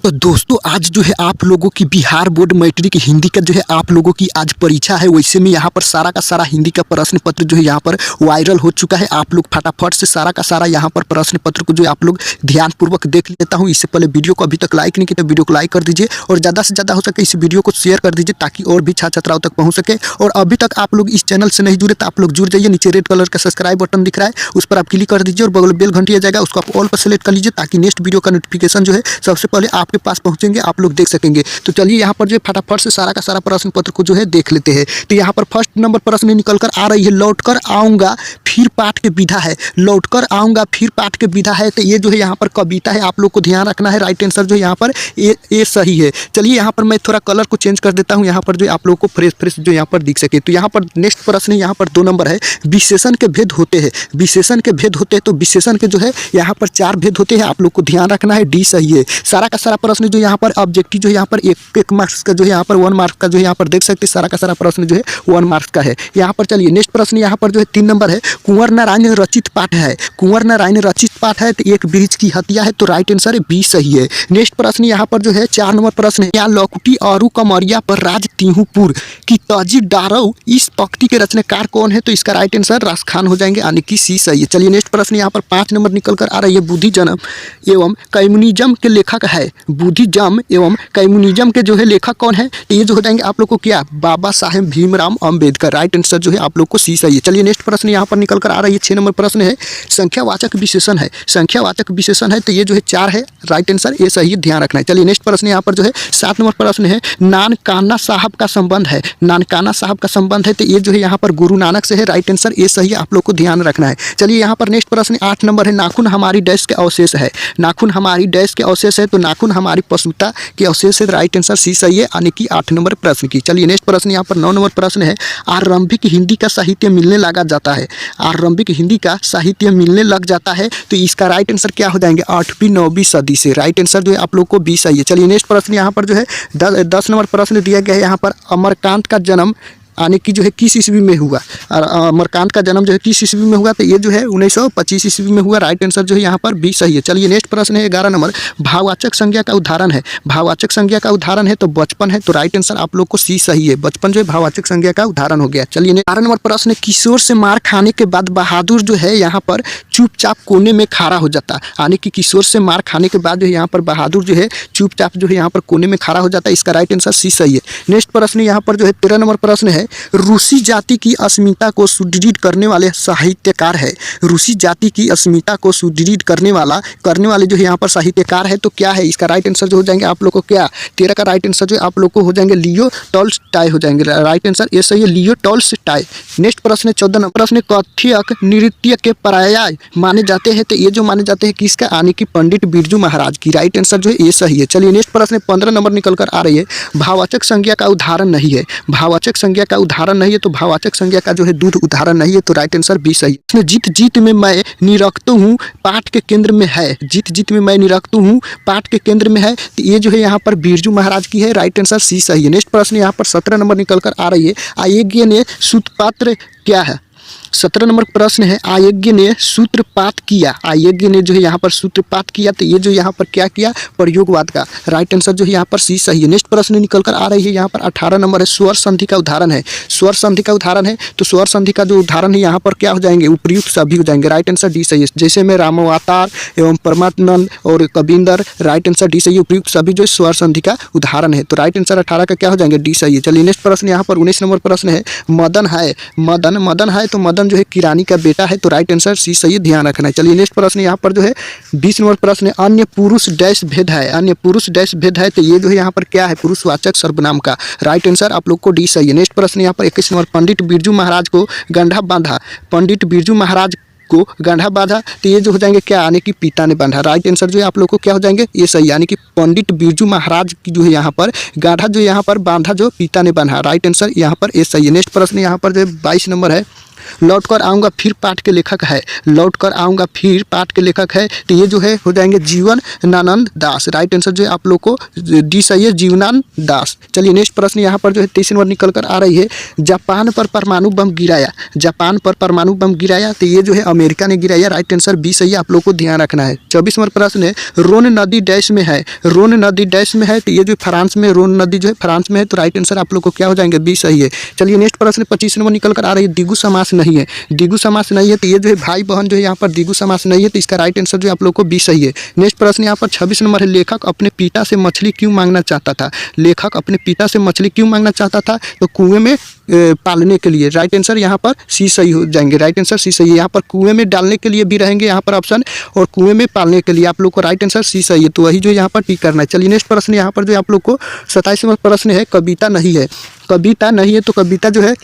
तो दोस्तों आज जो है आप लोगों की बिहार बोर्ड मैट्रिक हिंदी का जो है आप लोगों की आज परीक्षा है। वैसे में यहाँ पर सारा का सारा हिंदी का प्रश्न पत्र जो है यहाँ पर वायरल हो चुका है। आप लोग फटाफट से सारा का सारा यहाँ पर प्रश्न पत्र को जो है आप लोग ध्यानपूर्वक देख लेता हूँ। इससे पहले वीडियो को अभी तक लाइक नहीं किया तो वीडियो को लाइक कर दीजिए और ज़्यादा से ज़्यादा हो सके इस वीडियो को शेयर कर दीजिए ताकि और भी छात्र छात्राओं तक पहुँच सके। और अभी तक आप लोग इस चैनल से नहीं जुड़े तो आप लोग जुड़ जाइए। नीचे रेड कलर का सब्सक्राइब बटन दिख रहा है, उस पर आप क्लिक कर दीजिए और बगल बेल घंटी आ जाएगा, उसको आप ऑल पर सेलेक्ट कर लीजिए ताकि नेक्स्ट वीडियो का नोटिफिकेशन जो है सबसे पहले आपके पास पहुंचेंगे, आप लोग देख सकेंगे। तो चलिए यहाँ पर जो फटाफट से सारा का सारा प्रश्न पत्र को जो है देख लेते हैं। तो यहाँ पर फर्स्ट नंबर प्रश्न निकल कर आ रही है, लौटकर आऊँगा फिर पाठ के विधा है। लौटकर आऊँगा फिर पाठ के विधा है, तो ये जो है यहाँ पर कविता है, आप लोग को ध्यान रखना है। राइट आंसर जो यहाँ पर ये सही है। चलिए यहाँ पर मैं थोड़ा कलर को चेंज कर देता हूँ, यहाँ पर जो आप लोग को फ्रेश जो यहाँ पर दिख सके। तो यहाँ पर नेक्स्ट प्रश्न यहाँ पर 2 नंबर है, विशेषण के भेद होते हैं। विशेषण के भेद होते हैं, तो विशेषण के जो है यहाँ पर 4 भेद होते हैं, आप लोग को ध्यान रखना है। डी सही है। सारा का सारा प्रश्न जो यहाँ पर ऑब्जेक्टिव जो यहाँ पर एक मार्क्स का जो है यहाँ पर 1 मार्क्स का जो है यहाँ पर देख सकते हैं। सारा का सारा प्रश्न जो है 1 मार्क्स का है। यहाँ पर चलिए नेक्स्ट प्रश्न यहाँ पर जो है 3 नंबर है, कुंवर नारायण रचित पाठ है। कुंवर नारायण रचित पाठ है, तो एक वृक्ष की हत्या है, तो राइट आंसर है बी सही है। नेक्स्ट प्रश्न यहाँ पर जो है 4 नंबर प्रश्न है, यहाँ लौकुटी और कमरिया पर राज तिहुपुर की तजी डारो, इस पंक्ति के रचनाकार कौन है? तो इसका राइट आंसर रास खान हो जाएंगे, यानी कि सी सही है। चलिए नेक्स्ट प्रश्न यहाँ पर 5 नंबर निकल कर आ रही है, बुद्धिज्म एवं कम्युनिज्म के लेखक है। बुद्धिज्म एवं कम्युनिज्म के जो है लेखक कौन है? तो ये जो हो जाएंगे आप लोग को क्या, बाबा साहेब भीमराव अम्बेडकर। राइट आंसर जो है आप लोग को सी सही है। चलिए नेक्स्ट प्रश्न यहाँ पर निकल कर आ रही है, 6 नंबर प्रश्न है, संख्यावाचक विशेषण है। संख्यावाचक विशेषण है, तो ये जो है 4 है, राइट आंसर ये सही है, ध्यान रखना है। चलिए नेक्स्ट प्रश्न यहाँ पर जो है 7 नंबर प्रश्न है, नानकाना साहब का संबंध है। नानकाना साहब का संबंध है, तो ये जो है यहाँ पर गुरु नानक से है, राइट आंसर ये सही है, आप लोग को ध्यान रखना है। चलिए यहाँ पर नेक्स्ट प्रश्न 8 नंबर है, नाखून हमारी डैश के अवशेष है। नाखून हमारी डैश के अवशेष है, तो नाखून हमारी पशुता के अवशेष है, राइट आंसर सी सही है, यानी कि 8 नंबर प्रश्न की। चलिए नेक्स्ट प्रश्न यहाँ पर 9 नंबर प्रश्न है, आरंभिक हिंदी का साहित्य मिलने लगा जाता है। आरंभिक हिंदी का साहित्य मिलने लग जाता है, तो इसका राइट आंसर क्या हो जाएंगे, 8वीं 9वीं सदी से। राइट आंसर जो है आप लोग को बी सही है। चलिए नेक्स्ट प्रश्न यहाँ पर जो है 10 नंबर प्रश्न दिया गया है, यहाँ पर अमरकांत का जन्म यानी कि जो है किस ईस्वी में हुआ? और अमरकांत का जन्म जो है किस ईस्वी में हुआ? तो ये जो है 1925 ईस्वी में हुआ, राइट आंसर जो है यहाँ पर बी सही है। चलिए नेक्स्ट प्रश्न है 11 नंबर, भाववाचक संज्ञा का उदाहरण है। भाववाचक संज्ञा का उदाहरण है, तो बचपन है, तो राइट आंसर आप लोग को सी सही है। बचपन जो है भाववाचक संज्ञा का उदाहरण हो गया। चलिए 12 नंबर प्रश्न है, किशोर से मार खाने के बाद बहादुर जो है यहाँ पर चुपचाप कोने में खड़ा हो जाता है। यानी कि किशोर से मार खाने के बाद जो है यहाँ पर बहादुर जो है चुपचाप जो है यहाँ पर कोने में खड़ा हो जाता है, इसका राइट आंसर सी सही है। नेक्स्ट प्रश्न यहाँ पर जो है 13 नंबर प्रश्न है, रूसी जाति की अस्मिता को सुदृढ़ करने वाले साहित्यकार है। रूसी जाति की अस्मिता को सुदृढ़ करने वाले जो है यहाँ पर साहित्यकार है, तो क्या है? इसका राइट आंसर जो हो जाएंगे आप लोग को क्या, 13 का राइट आंसर जो आप लोग को हो जाएंगे लियो टॉल्स्टॉय हो जाएंगे, राइट आंसर ये सही है, लियो टॉल्स्टॉय। नेक्स्ट प्रश्न है 14 नंबर प्रश्न, कथक नृत्य के पर्याय माने जाते हैं, तो ये जो माने जाते हैं किसका, यानी कि पंडित बिरजू महाराज की। राइट आंसर जो है ये सही है। चलिए नेक्स्ट प्रश्न 15 नंबर निकल कर आ रही है, भाववाचक संज्ञा का उदाहरण नहीं है। भाववाचक संज्ञा का उदाहरण नहीं है, तो भाववाचक संज्ञा का जो है दूध उदाहरण नहीं है, तो राइट आंसर बी सही है। इसमें जीत जीत में मैं निरक्त हूँ पाठ के केंद्र में है। जीत जीत में मैं निरक्त हूँ पाठ के केंद्र में है, तो ये जो है यहाँ पर बिरजू महाराज की है, राइट आंसर सी सही है। नेक्स्ट प्रश्न यहाँ पर 17 नंबर निकल कर आ रही है, आयज्ञ ने सूत्रपात क्या है? 17 नंबर प्रश्न है, आयज्ञ ने सूत्रपात किया। आयज्ञ ने जो है यहाँ पर सूत्रपात किया, तो ये जो यहाँ पर क्या किया, प्रयोगवाद का। राइट आंसर जो है यहाँ पर सी सही है। नेक्स्ट प्रश्न निकल कर आ रही है यहाँ पर 18 नंबर है, स्वर संधि का उदाहरण है। स्वर संधि का उदाहरण है, तो स्वर संधि का जो उदाहरण है यहाँ पर क्या हो जाएंगे, उपयुक्त सभी हो जाएंगे, राइट आंसर डी सही है। जैसे में रामावतार एवं परमानंद और कबींदर, राइट आंसर डी सही है, उपयुक्त सभी जो स्वर संधि का उदाहरण है, तो राइट आंसर 18 का क्या हो जाएंगे, डी सही है। चलिए नेक्स्ट प्रश्न यहाँ पर 19 नंबर प्रश्न है, मदन है। मदन है, तो मदन जो है किरानी का बेटा है, तो राइट आंसर सी सही है, ध्यान रखना है। चलिए नेक्स्ट प्रश्न यहाँ पर जो है 20 नंबर प्रश्न है, अन्य पुरुष डैश भेद है। अन्य पुरुष डैश भेद है, तो ये जो है यहाँ पर क्या है, पुरुषवाचक सर्वनाम का। राइट आंसर आप लोग को डी सही है। नेक्स्ट प्रश्न यहाँ पर 21 नंबर, पंडित बिरजू महाराज को गंढा बांधा। पंडित बिरजू महाराज को गंढा बांधा, तो ये जो हो जाएंगे क्या, यानी कि पिता ने बांधा। राइट आंसर जो है आप लोग को क्या हो जाएंगे, ये सही, यानी कि पंडित बिरजू महाराज की जो है यहाँ पर गाढ़ा जो यहाँ पर बांधा जो पिता ने बांधा, राइट आंसर यहाँ पर ये सही है। नेक्स्ट प्रश्न यहाँ पर जो 22 नंबर है, लौट कर आऊँगा फिर पाठ के लेखक है, लौट कर आऊँगा फिर पाठ के लेखक है, तो ये जो है हो जाएंगे जीवनानंद दास। राइट आंसर जो है आप लोग को डी सही है, जीवनानंद दास। चलिए नेक्स्ट प्रश्न यहाँ पर जो है 23 नंबर निकल कर आ रही है, जापान पर परमाणु बम गिराया, जापान पर परमाणु बम गिराया, तो ये जो है अमेरिका ने गिराया। राइट आंसर बी सही है, आप लोग को ध्यान रखना है। 24 नंबर प्रश्न है, रोन नदी डैश में है, रोन नदी डैश में है, तो ये जो फ्रांस में रोन नदी जो है फ्रांस में है, तो राइट आंसर आप लोग को क्या हो जाएंगे, बी सही है। चलिए नेक्स्ट प्रश्न 25 नंबर निकल कर आ रही है, द्विगु समास नहीं है, द्विगु समास नहीं है, तो ये जो है भाई बहन जो है यहाँ पर द्विगु समास नहीं है, तो इसका राइट आंसर जो आप लोग को बी सही है। नेक्स्ट प्रश्न यहाँ पर 26 नंबर है, लेखक अपने पिता से मछली क्यों मांगना चाहता था, लेखक अपने पिता से मछली क्यों मांगना चाहता था, तो कुएं में पालने के लिए। राइट आंसर यहाँ पर सी सही हो जाएंगे, राइट आंसर सी सही है। यहाँ पर कुएं में डालने के लिए भी रहेंगे यहाँ पर ऑप्शन, और कुएं में पालने के लिए आप लोग को राइट आंसर सी सही है, तो वही जो यहाँ पर टिक करना है। चलिए नेक्स्ट प्रश्न यहाँ पर जो आप लोग को 27 नंबर प्रश्न है, कविता नहीं है, कविता नहीं है, तो कविता जो है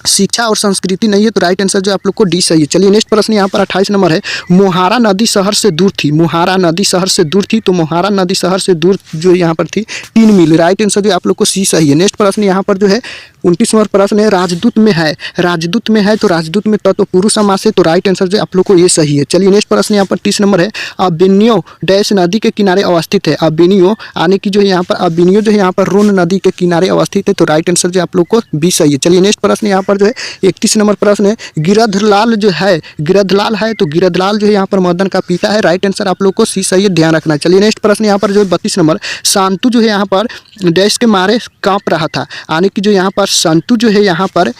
शिक्षा और संस्कृति नहीं है, तो राइट आंसर जो आप लोग को डी सही है। चलिए नेक्स्ट प्रश्न यहाँ पर 28 नंबर है, मोहारा नदी शहर से दूर थी, मोहारा नदी शहर से दूर थी, तो मोहारा नदी शहर से दूर जो यहाँ पर थी 3 मील। राइट आंसर जो आप लोग को सी सही है। नेक्स्ट प्रश्न यहाँ पर जो है 29 नंबर प्रश्न है, राजदूत में है, राजदूत में है, तो राजदूत में तो पुरुष समास है, तो राइट आंसर जो आप लोग को ये सही है। चलिए नेक्स्ट प्रश्न यहाँ पर 30 नंबर है, अबिनियो डैश नदी के किनारे अवस्थित है, अबिनियो आने की जो है यहाँ पर अबिनियो जो है यहाँ पर रोन नदी के किनारे अवस्थित है, तो राइट आंसर जो आप लोग को बी सही है। चलिए नेक्स्ट प्रश्न यहाँ पर जो है 31 नंबर प्रश्न है, गिरधलाल जो है, गिरधलाल है, तो गिरधलाल जो है यहाँ पर मदन का पिता है। राइट आंसर आप लोग को सी सही है, ध्यान रखना। चलिए नेक्स्ट प्रश्न यहाँ पर जो है 32 नंबर, शांतु जो है यहाँ पर डैश के मारे कांप रहा था, आने की जो यहाँ पर संतु जो है यहाँ पर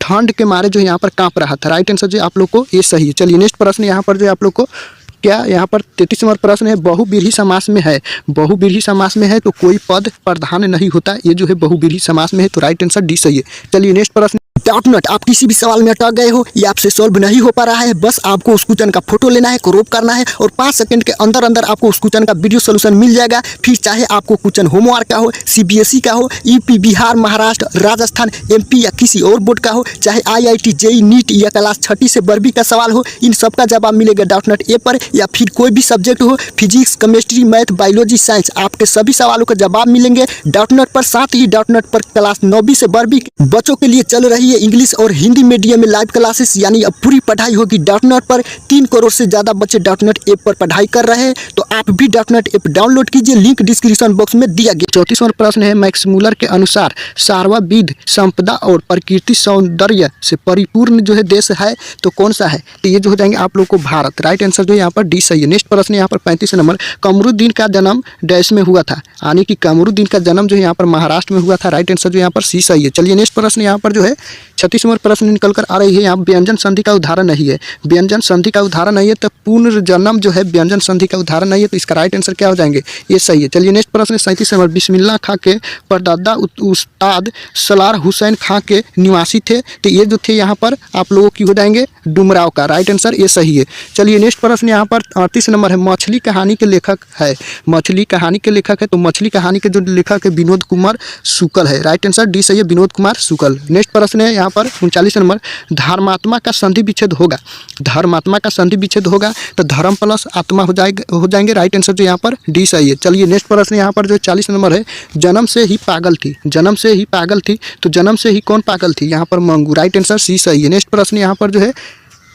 ठंड के मारे जो यहाँ पर कांप रहा था। राइट आंसर जो आप लोग को ये सही है। चलिए नेक्स्ट प्रश्न यहाँ पर जो आप लोग को क्या यहाँ पर 33 नंबर प्रश्न है, बहुव्रीहि समास में है, बहुव्रीहि समास में है, तो कोई पद प्रधान नहीं होता, ये जो है बहुव्रीहि समास में है, तो राइट आंसर डी सही है। चलिए नेक्स्ट प्रश्न, डाउट नॉट आप किसी भी सवाल में अटक गए हो, ये आपसे सॉल्व नहीं हो पा रहा है, बस आपको उस क्वेश्चन का फोटो लेना है, क्रॉप करना है, और 5 सेकंड के अंदर अंदर आपको उस क्वेश्चन का वीडियो सोल्यूशन मिल जाएगा। फिर चाहे आपको क्वेश्चन होमवर्क का हो, सीबीएसई का हो, यूपी, बिहार, महाराष्ट्र, राजस्थान, एमपी या किसी और बोर्ड का हो, चाहे आईआईटी, जेईई, नीट या क्लास 6 से 12वीं का सवाल हो, इन सब का जवाब मिलेगा डाउट नॉट ऐप पर। या फिर कोई भी सब्जेक्ट हो, physics, chemistry, math, biology, science, आपके सभी सवालों का जवाब मिलेंगे डाउट नॉट पर। साथ ही डाउट नॉट पर क्लास 9वीं से 12वीं बच्चों के लिए चल रही है इंग्लिश और हिंदी मीडियम में लाइव क्लासेस, यानी अब पूरी पढ़ाई होगी डाउट नॉट पर। 3 करोड़ से ज्यादा बच्चे डाउट नॉट ऐप पर पढ़ाई कर रहे हैं, तो आप भी डाउट नॉट ऐप डाउनलोड कीजिए, लिंक डिस्क्रिप्शन बॉक्स में दिया गया। 34वां प्रश्न है, मैक्स मूलर के अनुसार सर्वविध संपदा और प्रकृति सौंदर्य से परिपूर्ण जो है देश है, तो कौन सा है, तो ये जो हो जाएंगे आप लोग को भारत। राइट आंसर जो यहाँ पर डी सही है। नेक्स्ट प्रश्न यहाँ पर 35 नंबर, कमरुद्दीन का जन्म डैश में हुआ था, यानी कि कमरुद्दीन का जन्म जो है यहाँ पर महाराष्ट्र में हुआ था। राइट आंसर जो यहाँ पर सी सही है। चलिए नेक्स्ट प्रश्न यहाँ पर जो है 36 नंबर प्रश्न निकल कर आ रही है, यहाँ व्यंजन संधि का उदाहरण नहीं है, व्यंजन संधि का उदाहरण नहीं है, तो पुनर्जन्म जो है व्यंजन संधि का उदाहरण नहीं है, तो इसका राइट आंसर क्या हो जाएंगे, ये सही है। चलिए नेक्स्ट प्रश्न 37 नंबर, बिस्मिल्लाह खां के परदादा उस्ताद सलार हुसैन खां के निवासी थे, तो ये जो थे यहाँ पर आप लोगों की हो जाएंगे डुमराव का। राइट आंसर ये सही है। चलिए नेक्स्ट प्रश्न यहाँ पर 38 नंबर है, मछली कहानी के लेखक है, मछली कहानी के लेखक है, तो मछली कहानी के जो लेखक है विनोद कुमार शुक्ल है। राइट आंसर डी सही है, विनोद कुमार शुक्ल। नेक्स्ट प्रश्न है यहाँ पर 39 नंबर, धर्मात्मा का संधि विच्छेद होगा, धर्मात्मा का संधि विच्छेद होगा, तो धर्म प्लस आत्मा हो जाएंगे। राइट आंसर जो यहाँ पर डी सही है। चलिए नेक्स्ट प्रश्न यहाँ पर जो 40 नंबर है, जन्म से ही पागल थी, जन्म से ही पागल थी, तो जन्म से ही कौन पागल थी, यहाँ पर मंगू। राइट आंसर सी सही है। नेक्स्ट प्रश्न यहाँ पर जो है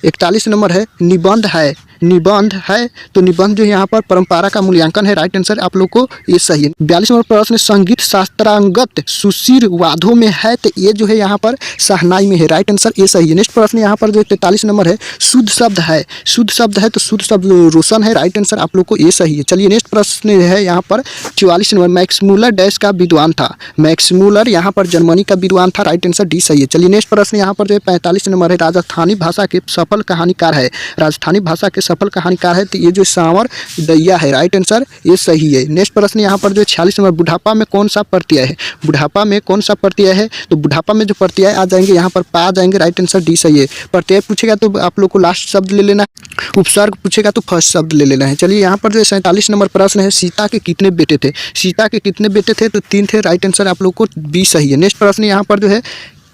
41 नंबर है, निबंध है, निबंध है, तो निबंध जो यहाँ पर परंपरा का मूल्यांकन है। राइट आंसर आप लोग को ये सही है। 42 नंबर प्रश्न, संगीत शास्त्रांगत सुशीर वादों में है, तो ये जो है यहाँ पर शहनाई में है। राइट आंसर ये सही है। नेक्स्ट प्रश्न यहाँ पर जो 43 नंबर है, शुद्ध शब्द है, शुद्ध शब्द है, तो शुद्ध शब्द रोशन है। राइट आंसर आप लोग को ये सही है। चलिए नेक्स्ट प्रश्न है यहाँ पर 44 नंबर, मैक्स मूलर डैश का विद्वान था, मैक्स मूलर यहाँ पर जर्मनी का विद्वान था। राइट आंसर डी सही है। चलिए नेक्स्ट प्रश्न यहाँ पर जो 45 नंबर है, राजस्थानी भाषा के सफल कहानीकार है, राजस्थानी भाषा के सफल कहानीकार है, तो ये जो सांवर दैया है। राइट आंसर ये सही है। नेक्स्ट प्रश्न यहाँ पर जो 46 नंबर, बुढ़ापा में कौन सा प्रत्यय है, बुढ़ापा में कौन सा प्रत्यय है, तो बुढ़ापा में जो प्रत्यय आ जाएंगे यहाँ पर पा जाएंगे। राइट आंसर डी सही है। प्रत्यय पूछेगा तो आप लोग को लास्ट शब्द ले लेना है, उपसर्ग पूछेगा तो फर्स्ट शब्द ले लेना है। चलिए यहाँ पर जो 47 नंबर प्रश्न है, सीता के कितने बेटे थे, सीता के कितने बेटे थे, तो 3 थे। राइट आंसर आप लोग को बी सही है। नेक्स्ट प्रश्न यहाँ पर जो है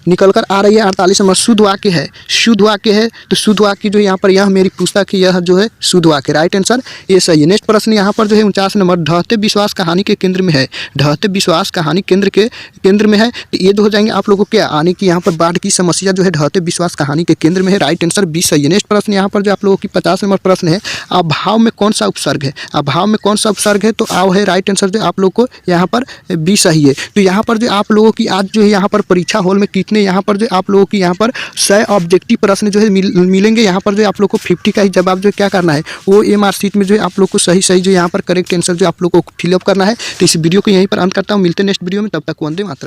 निकल कर आ रही है 48 नंबर शुद्ध वाक्य है। शुद्ध वाक्य है तो शुद्ध वाक्य जो यहाँ पर यह मेरी पुस्तक है यह जो है शुद्ध वाक्य, राइट आंसर ये सही है। नेक्स्ट प्रश्न यहाँ पर जो है 49 नंबर ढहते विश्वास कहानी के केंद्र में है। ढहते विश्वास कहानी केंद्र में है तो ये जो हो जाएंगे आप लोगों को क्या आने की यहाँ पर बाढ़ की समस्या जो है ढहते विश्वास कहानी के केंद्र में है, राइट आंसर बी सही है। नेक्स्ट प्रश्न यहाँ पर जो आप लोगों की 50 नंबर प्रश्न है अभाव में कौन सा उपसर्ग है। अभाव में कौन सा उपसर्ग है तो आव है, राइट आंसर जो आप लोग को यहाँ पर बी सही है। तो यहाँ पर जो आप लोगों की आज जो है यहाँ पर परीक्षा हॉल में कितने यहाँ पर जो आप लोगों की यहाँ पर 100 ऑब्जेक्टिव प्रश्न जो है मिलेंगे। यहाँ पर जो आप लोग को 50 का ही जवाब जो क्या करना है वो एमआर शीट में जो है आप लोग को सही जो यहाँ पर करेक्ट आंसर जो आप लोग को फिलअप करना है। तो इस वीडियो को यहीं पर अंत करता हूँ, मिलते हैं नेक्स्ट वीडियो में, तब तक वंदे मातरम।